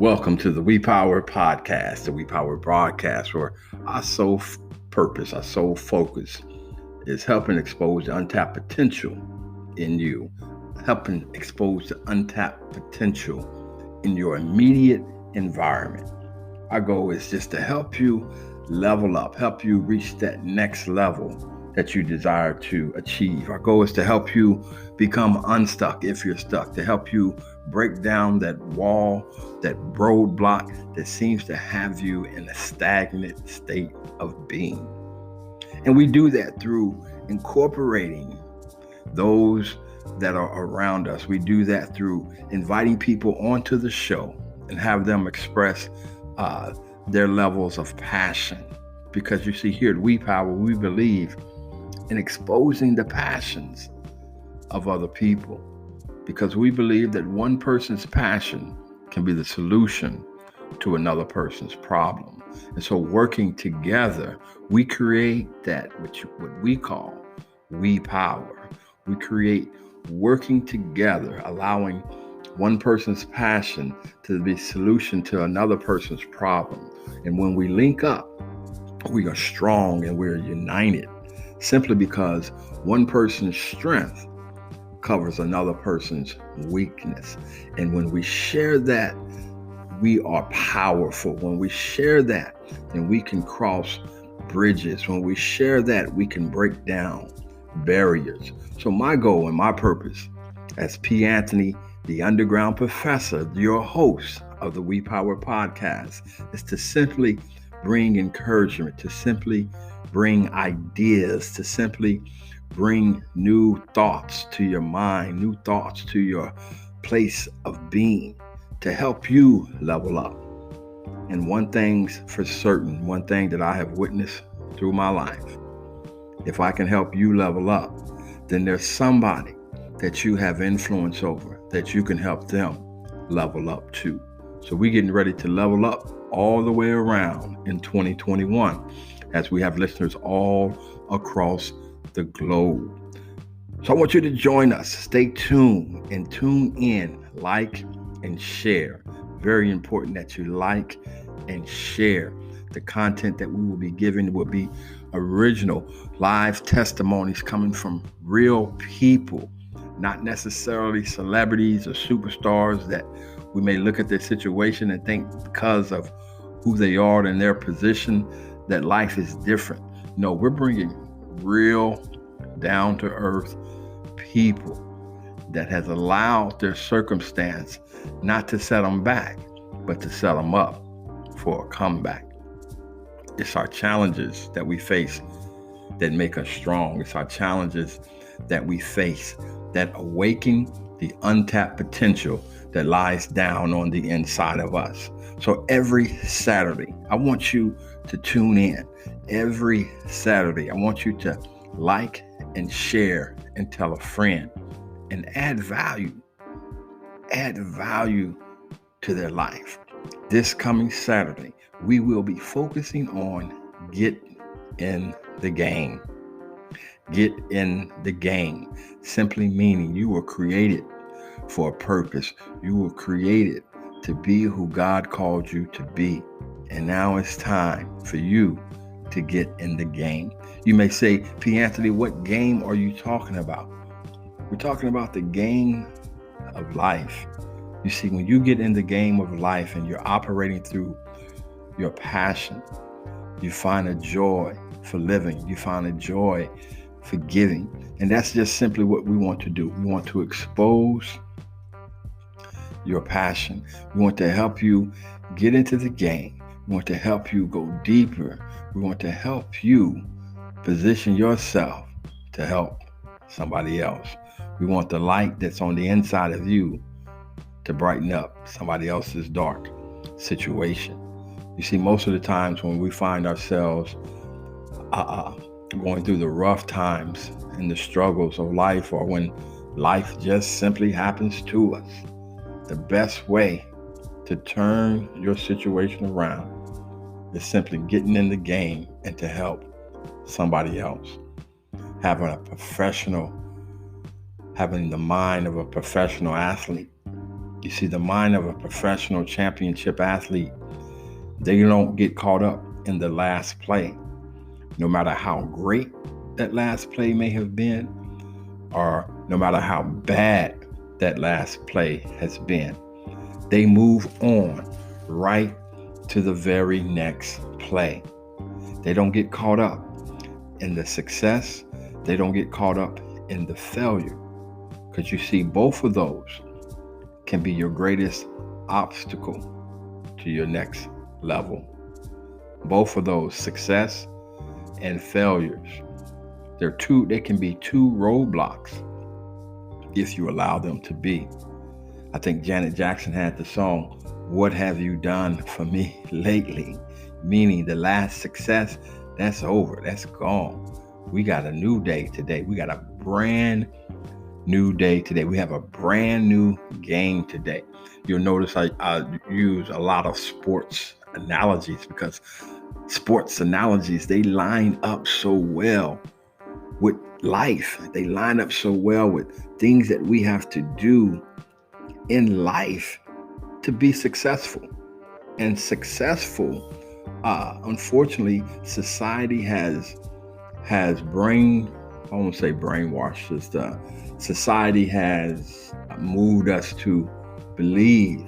Welcome to the We Power podcast, the We Power broadcast, where our sole purpose, our sole focus is helping expose the untapped potential in you, helping expose the untapped potential in your immediate environment. Our goal is just to help you level up, help you reach that next level that you desire to achieve. Our goal is to help you become unstuck if you're stuck, to help you break down that wall, that roadblock that seems to have you in a stagnant state of being. And we do that through incorporating those that are around us. We do that through inviting people onto the show and have them express their levels of passion. Because you see, here at We Power, we believe in exposing the passions of other people, because we believe that one person's passion can be the solution to another person's problem. And so working together, we create what we call We Power. We create working together, allowing one person's passion to be solution to another person's problem. And when we link up, we are strong and we're united, simply because one person's strength covers another person's weakness. And when we share that, we are powerful. When we share that, then we can cross bridges. When we share that, we can break down barriers. So my goal and my purpose as P. Anthony, the Underground Professor, your host of the We Power podcast, is to simply bring encouragement, to simply bring ideas, to simply bring new thoughts to your mind, new thoughts to your place of being, to help you level up. And one thing's for certain, one thing that I have witnessed through my life, if I can help you level up, then there's somebody that you have influence over that you can help them level up too. So we're getting ready to level up all the way around in 2021, as we have listeners all across the globe. So I want you to join us. Stay tuned and tune in, like and share. Very important that you like and share. The content that we will be giving will be original live testimonies coming from real people, not necessarily celebrities or superstars that we may look at their situation and think because of who they are and their position that life is different. No, we're bringing real, down-to-earth people that has allowed their circumstance not to set them back, but to set them up for a comeback. It's our challenges that we face that make us strong. It's our challenges that we face that awaken the untapped potential that lies down on the inside of us. So every Saturday, I want you to tune in. Every Saturday, I want you to like and share and tell a friend and add value to their life. This coming Saturday, we will be focusing on get in the game. Get in the game, simply meaning you were created for a purpose. You were created to be who God called you to be. And now it's time for you to get in the game. You may say, P. Anthony, what game are you talking about? We're talking about the game of life. You see, when you get in the game of life and you're operating through your passion, you find a joy for living. You find a joy for giving. And that's just simply what we want to do. We want to expose your passion. We want to help you get into the game. We want to help you go deeper. We want to help you position yourself to help somebody else. We want the light that's on the inside of you to brighten up somebody else's dark situation. You see, most of the times when we find ourselves going through the rough times and the struggles of life, or when life just simply happens to us, the best way to turn your situation around is simply getting in the game and to help somebody else. Having the mind of a professional athlete You see, the mind of a professional championship athlete, they don't get caught up in the last play. No matter how great that last play may have been, or no matter how bad that last play has been, they move on right to the very next play. They don't get caught up in the success. They don't get caught up in the failure. Because you see, both of those can be your greatest obstacle to your next level. Both of those, success and failures, they can be two roadblocks if you allow them to be. I think Janet Jackson had the song, "What Have You Done For Me Lately?" Meaning the last success, that's over, that's gone. We got a new day today. We got a brand new day today. We have a brand new game today. You'll notice I use a lot of sports analogies because sports analogies, they line up so well with life. They line up so well with things that we have to do in life to be successful. And successful, unfortunately, society has brainwashed us. Society has moved us to believe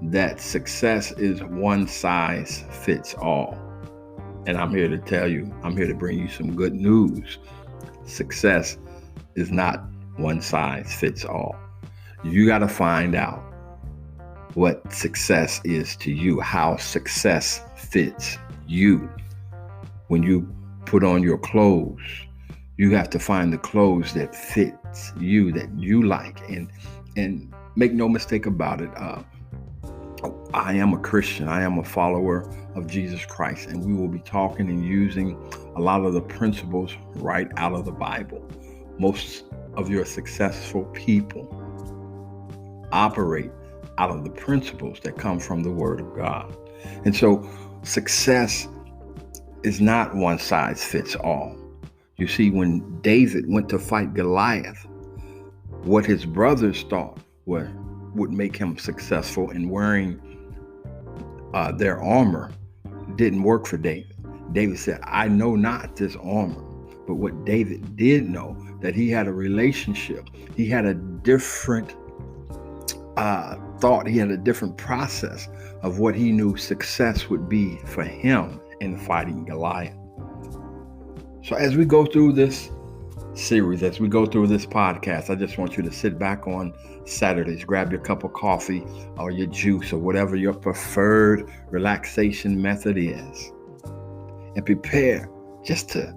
that success is one size fits all. And I'm here to tell you, I'm here to bring you some good news. Success is not one size fits all. You got to find out what success is to you, how success fits you. When you put on your clothes, you have to find the clothes that fits you, that you like. And make no mistake about it, I am a Christian. I am a follower of Jesus Christ, and we will be talking and using a lot of the principles right out of the Bible. Most of your successful people operate out of the principles that come from the Word of God. And so success is not one size fits all. You see, when David went to fight Goliath, what his brothers thought would make him successful in wearing their armor didn't work for David. David said, "I know not this armor." But what David did know, that he had a relationship. He had a different thought. He had a different process of what he knew success would be for him in fighting Goliath. So as we go through this series, as we go through this podcast, I just want you to sit back on Saturdays, grab your cup of coffee or your juice or whatever your preferred relaxation method is, and prepare just to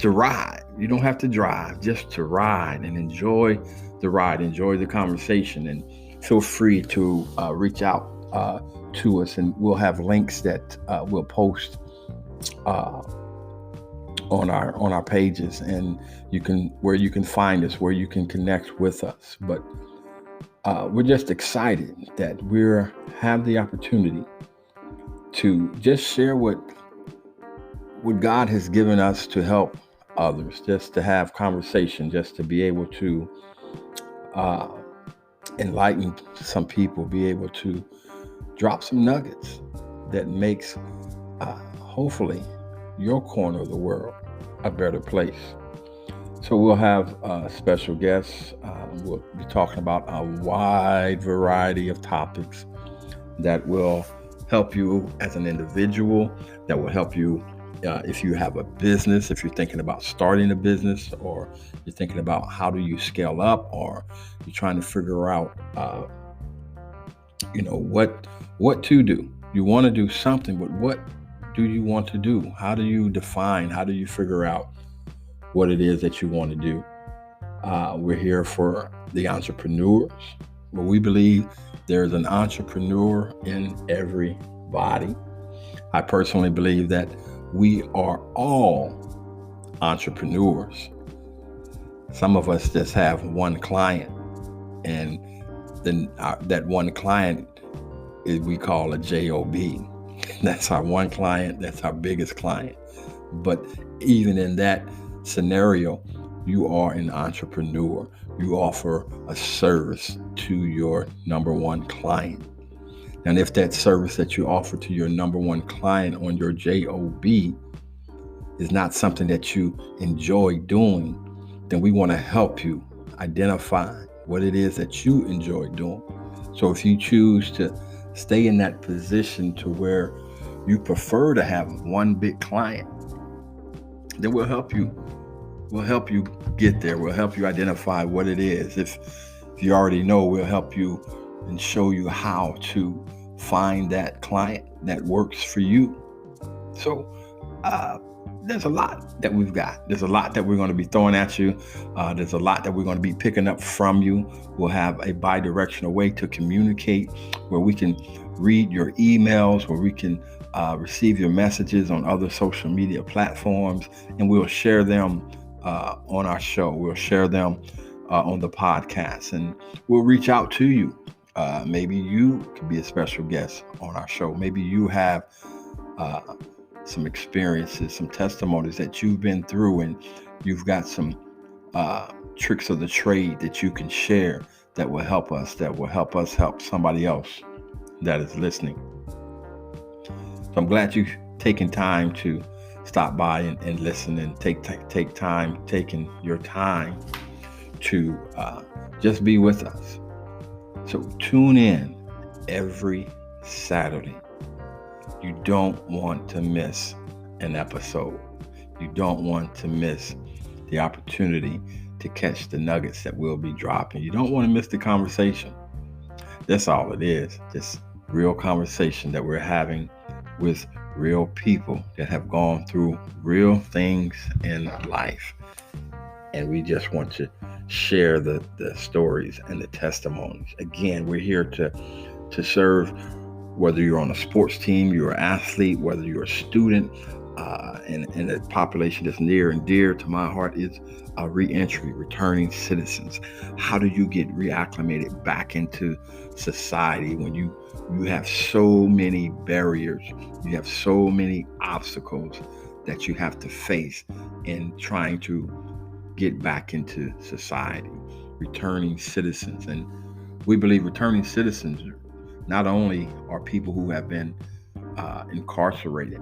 ride. You don't have to drive, just to ride and enjoy the ride, enjoy the conversation, and feel free to reach out to us, and we'll have links that we'll post on our pages, and where you can find us, where you can connect with us. But we're just excited that we have the opportunity to just share what God has given us to help others, just to have conversation, just to be able to enlighten some people, be able to drop some nuggets that makes hopefully your corner of the world a better place. So we'll have special guests. We'll be talking about a wide variety of topics that will help you as an individual, that will help you if you have a business, if you're thinking about starting a business, or you're thinking about how do you scale up, or you're trying to figure out what to do. You want to do something, but what do you want to do? How do you define? How do you figure out what it is that you want to do? We're here for the entrepreneurs, but we believe there's an entrepreneur in everybody. I personally believe that we are all entrepreneurs. Some of us just have one client, and then that one client we call a job. That's our one client. That's our biggest client. But even in that scenario, You are an entrepreneur. You offer a service to your number one client. And if that service that you offer to your number one client on your job is not something that you enjoy doing, then we want to help you identify what it is that you enjoy doing. So if you choose to stay in that position to where you prefer to have one big client, then we'll help you. We'll help you get there. We'll help you identify what it is. If you already know, we'll help you and show you how to find that client that works for you. So there's a lot that we've got. There's a lot that we're going to be throwing at you. There's a lot that we're going to be picking up from you. We'll have a bi-directional way to communicate where we can read your emails, where we can receive your messages on other social media platforms, and we'll share them on our show. We'll share them on the podcast, and we'll reach out to you. Maybe you could be a special guest on our show. Maybe you have some experiences, some testimonies that you've been through, and you've got some tricks of the trade that you can share that will help us help somebody else that is listening. So I'm glad you've taken time to stop by and listen and taking your time to just be with us. So tune in every Saturday. You don't want to miss an episode. You don't want to miss the opportunity to catch the nuggets that we'll be dropping. You don't want to miss the conversation. That's all it is. Just real conversation that we're having with real people that have gone through real things in life. And we just want to share the stories and the testimonies. Again, we're here to serve. Whether you're on a sports team, you're an athlete, whether you're a student, and the population that's near and dear to my heart is reentry, returning citizens. How do you get reacclimated back into society when you have so many barriers, you have so many obstacles that you have to face in trying to get back into society? Returning citizens. And we believe returning citizens not only are people who have been incarcerated,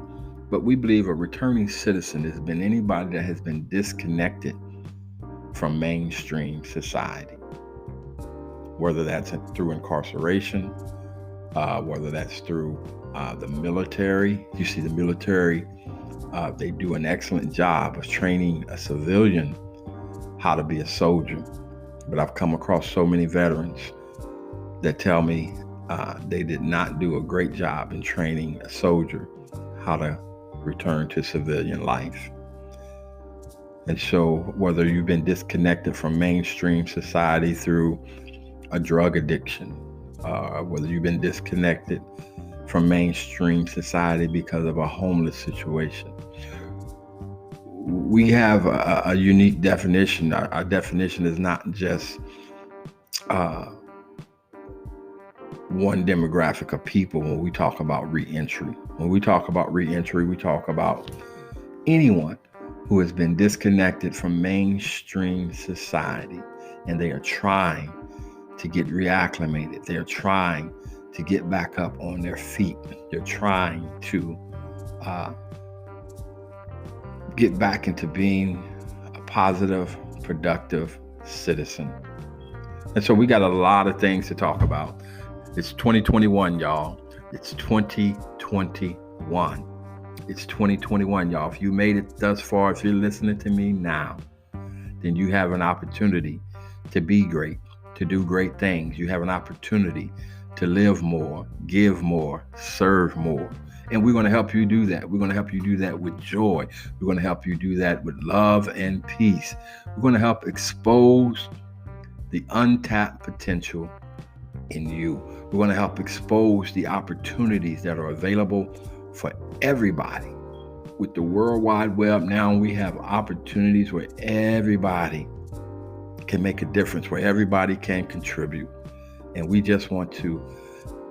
but we believe a returning citizen has been anybody that has been disconnected from mainstream society, whether that's through incarceration, whether that's through the military. You see, the military, they do an excellent job of training a civilian how to be a soldier. But I've come across so many veterans that tell me they did not do a great job in training a soldier how to return to civilian life. And so whether you've been disconnected from mainstream society through a drug addiction, whether you've been disconnected from mainstream society because of a homeless situation, we have a unique definition. Our definition is not just one demographic of people when we talk about reentry. When we talk about reentry, we talk about anyone who has been disconnected from mainstream society, and they are trying to get reacclimated. They're trying to get back up on their feet. They're trying to get back into being a positive, productive citizen. And so we got a lot of things to talk about. It's 2021, y'all. It's 2021. It's 2021, y'all. If you made it thus far, if you're listening to me now, then you have an opportunity to be great, to do great things. You have an opportunity to live more, give more, serve more. And we're going to help you do that. We're going to help you do that with joy. We're going to help you do that with love and peace. We're going to help expose the untapped potential in you. We're going to help expose the opportunities that are available for everybody. With the World Wide Web now, we have opportunities where everybody can make a difference, where everybody can contribute. And we just want to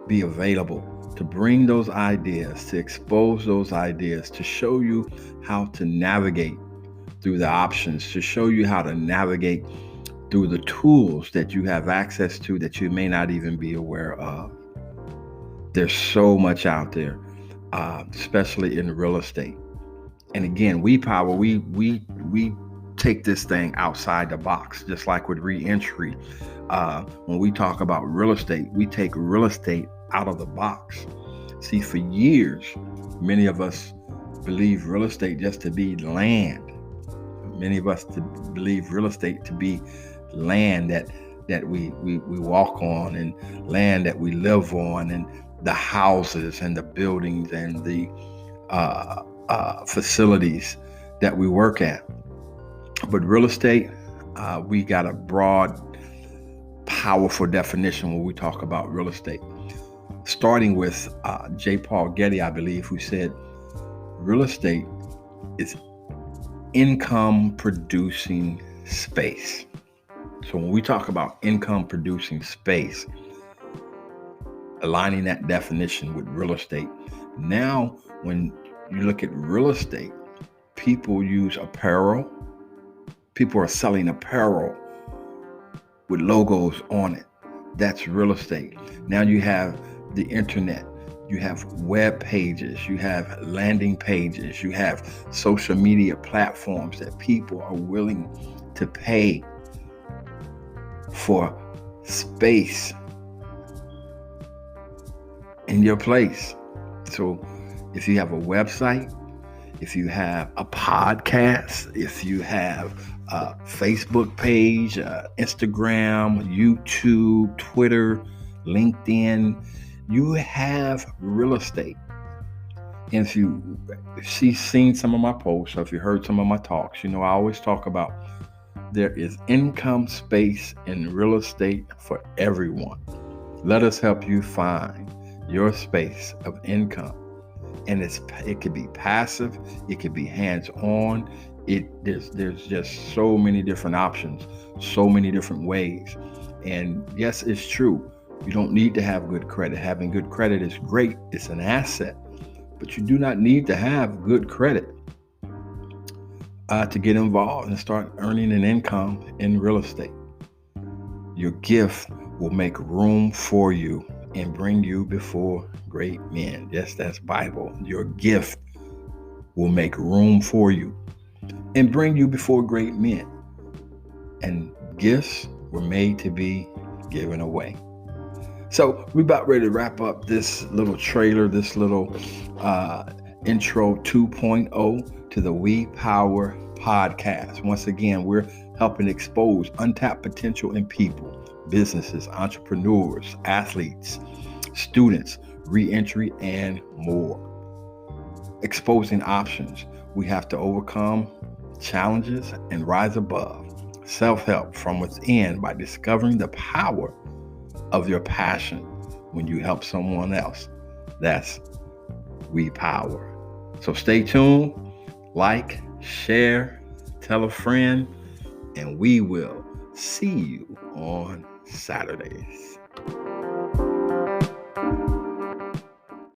be available to bring those ideas, to expose those ideas, to show you how to navigate through the options, to show you how to navigate through the tools that you have access to that you may not even be aware of. There's so much out there, especially in real estate. And again, we take this thing outside the box, just like with reentry. When we talk about real estate, we take real estate out of the box. See, for years, many of us believe real estate just to be land. Many of us believe real estate to be land that we walk on, and land that we live on, and the houses and the buildings and the facilities that we work at. But real estate, we got a broad, powerful definition when we talk about real estate. Starting with J. Paul Getty, I believe, who said, real estate is income producing space. So when we talk about income producing space, aligning that definition with real estate, now when you look at real estate, people use apparel. People are selling apparel with logos on it. That's real estate. Now you have the internet. You have web pages. You have landing pages. You have social media platforms that people are willing to pay for space in your place. So if you have a website, if you have a podcast, if you have a Facebook page, Instagram, YouTube, Twitter, LinkedIn, you have real estate. And if you've seen some of my posts, or if you heard some of my talks, I always talk about there is income space in real estate for everyone. Let us help you find your space of income. And it could be passive, it could be hands-on. There's just so many different options, so many different ways. And yes, it's true. You don't need to have good credit. Having good credit is great. It's an asset. But you do not need to have good credit to get involved and start earning an income in real estate. Your gift will make room for you and bring you before great men. Yes, that's Bible. Your gift will make room for you and bring you before great men. And gifts were made to be given away. So we're about ready to wrap up this little trailer, this little intro 2.0 to the We Power podcast. Once again, we're helping expose untapped potential in people, businesses, entrepreneurs, athletes, students, reentry, and more. Exposing options. We have to overcome challenges and rise above. Self-help from within by discovering the power of your passion when you help someone else. That's We Power. So stay tuned, like, share, tell a friend, and we will see you on Saturdays.